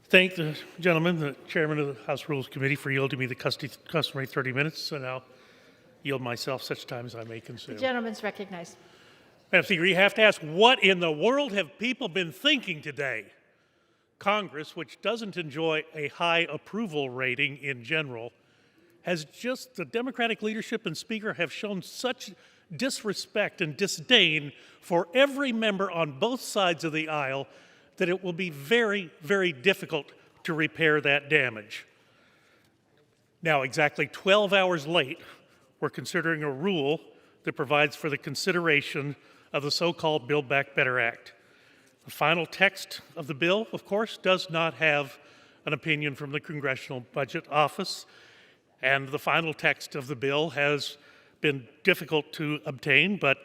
Thank the gentleman, the chairman of the House Rules Committee, for yielding me the customary 30 minutes, and I'll yield myself such time as I may consume. The gentleman's recognized. Madam Speaker, you have to ask, what in the world have people been thinking today? Congress, which doesn't enjoy a high approval rating in general, the Democratic leadership and Speaker have shown such disrespect and disdain for every member on both sides of the aisle that it will be very, very difficult to repair that damage. Now, exactly 12 hours late, we're considering a rule that provides for the consideration of the so-called Build Back Better Act. The final text of the bill, of course, does not have an opinion from the Congressional Budget Office, and the final text of the bill has been difficult to obtain, but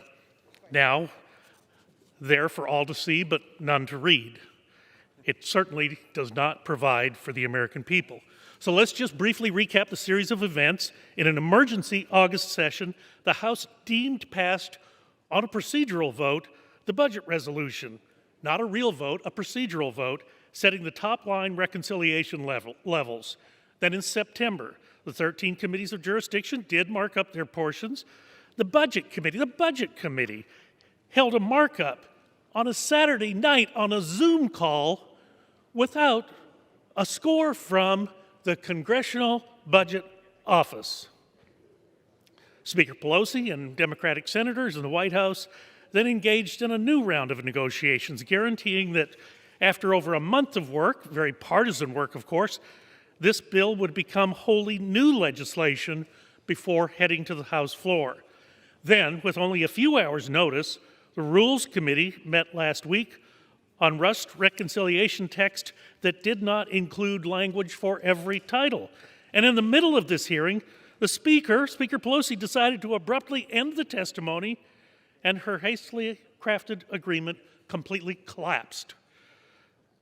now there for all to see, but none to read. It certainly does not provide for the American people. So let's just briefly recap the series of events. In an emergency August session, the House deemed passed on a procedural vote the budget resolution, not a real vote, a procedural vote, setting the top line reconciliation levels. Then in September, the 13 committees of jurisdiction did mark up their portions. The Budget Committee held a markup on a Saturday night on a Zoom call without a score from the Congressional Budget Office. Speaker Pelosi and Democratic senators in the White House then engaged in a new round of negotiations, guaranteeing that after over a month of work, very partisan work of course, this bill would become wholly new legislation before heading to the House floor. Then, with only a few hours' notice, the Rules Committee met last week on rushed reconciliation text that did not include language for every title. And in the middle of this hearing, the Speaker Pelosi, decided to abruptly end the testimony, and her hastily crafted agreement completely collapsed.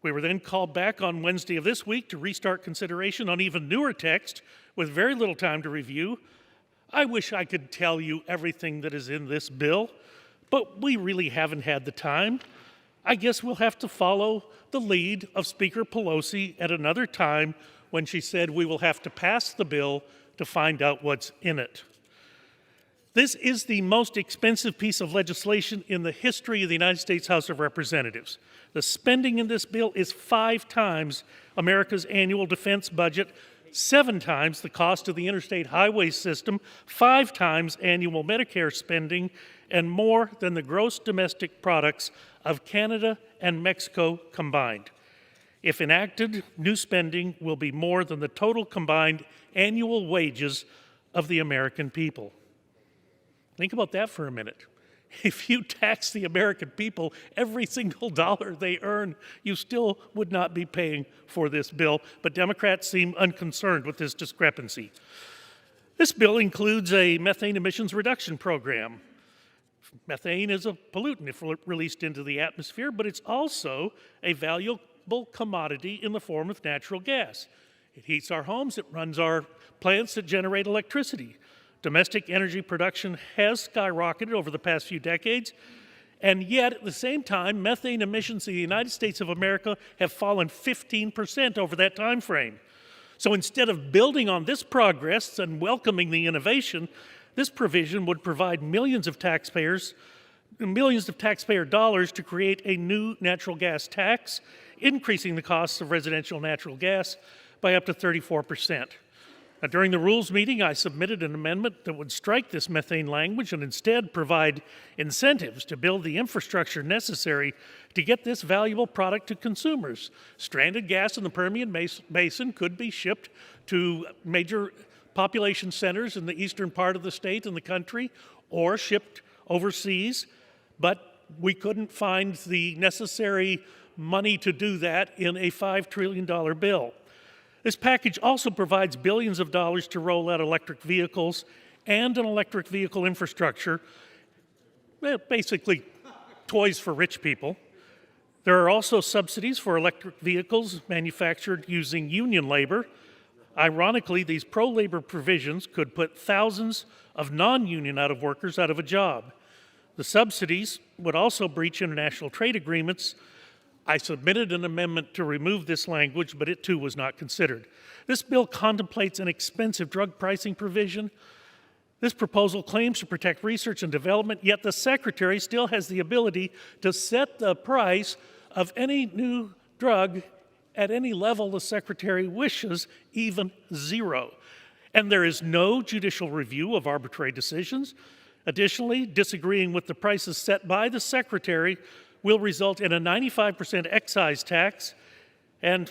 We were then called back on Wednesday of this week to restart consideration on even newer text with very little time to review. I wish I could tell you everything that is in this bill, but we really haven't had the time. I guess we'll have to follow the lead of Speaker Pelosi at another time when she said we will have to pass the bill to find out what's in it. This is the most expensive piece of legislation in the history of the United States House of Representatives. The spending in this bill is 5 times America's annual defense budget, 7 times the cost of the interstate highway system, 5 times annual Medicare spending, and more than the gross domestic products of Canada and Mexico combined. If enacted, new spending will be more than the total combined annual wages of the American people. Think about that for a minute. If you tax the American people every single dollar they earn, you still would not be paying for this bill, but Democrats seem unconcerned with this discrepancy. This bill includes a methane emissions reduction program. Methane is a pollutant if released into the atmosphere, but it's also a valuable commodity in the form of natural gas. It heats our homes, it runs our plants that generate electricity. Domestic energy production has skyrocketed over the past few decades, and yet at the same time, methane emissions in the United States of America have fallen 15% over that time frame. So instead of building on this progress and welcoming the innovation, this provision would provide millions of taxpayer dollars to create a new natural gas tax, increasing the costs of residential natural gas by up to 34%. Now, during the Rules meeting, I submitted an amendment that would strike this methane language and instead provide incentives to build the infrastructure necessary to get this valuable product to consumers. Stranded gas in the Permian Basin could be shipped to major population centers in the eastern part of the state and the country, or shipped overseas, but we couldn't find the necessary money to do that in a $5 trillion bill. This package also provides billions of dollars to roll out electric vehicles and an electric vehicle infrastructure, basically toys for rich people. There are also subsidies for electric vehicles manufactured using union labor. Ironically, these pro-labor provisions could put thousands of non-union workers out of a job. The subsidies would also breach international trade agreements. I submitted an amendment to remove this language, but it too was not considered. This bill contemplates an expensive drug pricing provision. This proposal claims to protect research and development, yet the Secretary still has the ability to set the price of any new drug at any level the Secretary wishes, even zero. And there is no judicial review of arbitrary decisions. Additionally, disagreeing with the prices set by the Secretary will result in a 95% excise tax, and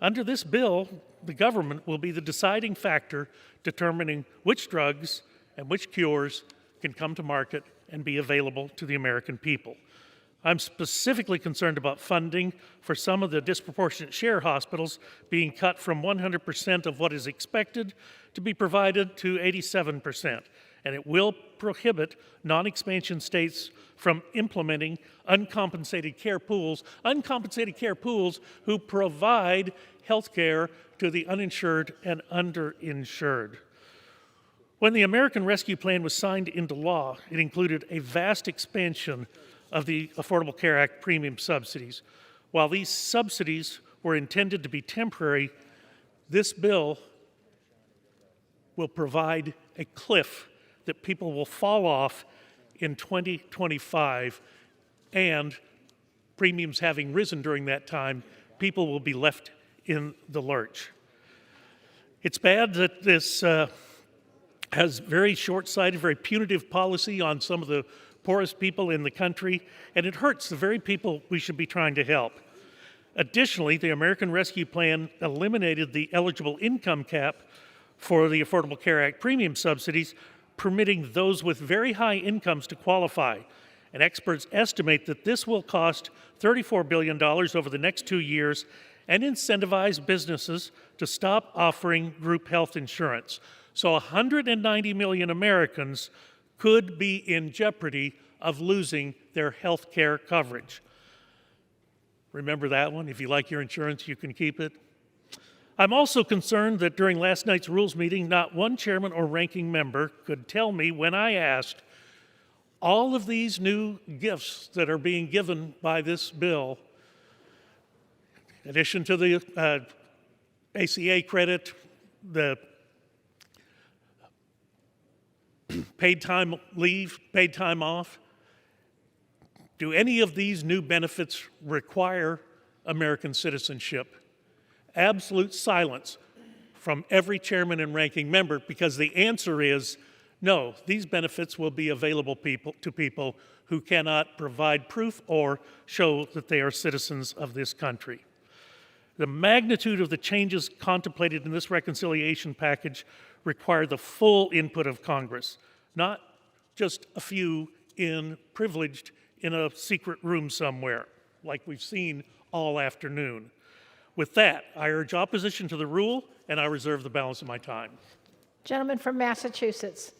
under this bill, the government will be the deciding factor determining which drugs and which cures can come to market and be available to the American people. I'm specifically concerned about funding for some of the disproportionate share hospitals being cut from 100% of what is expected to be provided to 87%. And it will prohibit non-expansion states from implementing uncompensated care pools who provide health care to the uninsured and underinsured. When the American Rescue Plan was signed into law, it included a vast expansion of the Affordable Care Act premium subsidies. While these subsidies were intended to be temporary, this bill will provide a cliff that people will fall off in 2025, and premiums having risen during that time, people will be left in the lurch. It's bad that this has very short-sighted, very punitive policy on some of the poorest people in the country, and it hurts the very people we should be trying to help. Additionally, the American Rescue Plan eliminated the eligible income cap for the Affordable Care Act premium subsidies, permitting those with very high incomes to qualify. And experts estimate that this will cost $34 billion over the next 2 years and incentivize businesses to stop offering group health insurance. So 190 million Americans could be in jeopardy of losing their health care coverage. Remember that one? If you like your insurance, you can keep it. I'm also concerned that during last night's Rules meeting, not one chairman or ranking member could tell me when I asked, all of these new gifts that are being given by this bill, in addition to the ACA credit, the paid time leave, paid time off, do any of these new benefits require American citizenship? Absolute silence from every chairman and ranking member, because the answer is no, these benefits will be available to people who cannot provide proof or show that they are citizens of this country. The magnitude of the changes contemplated in this reconciliation package require the full input of Congress, not just a few privileged in a secret room somewhere, like we've seen all afternoon. With that, I urge opposition to the rule, and I reserve the balance of my time. Gentleman from Massachusetts.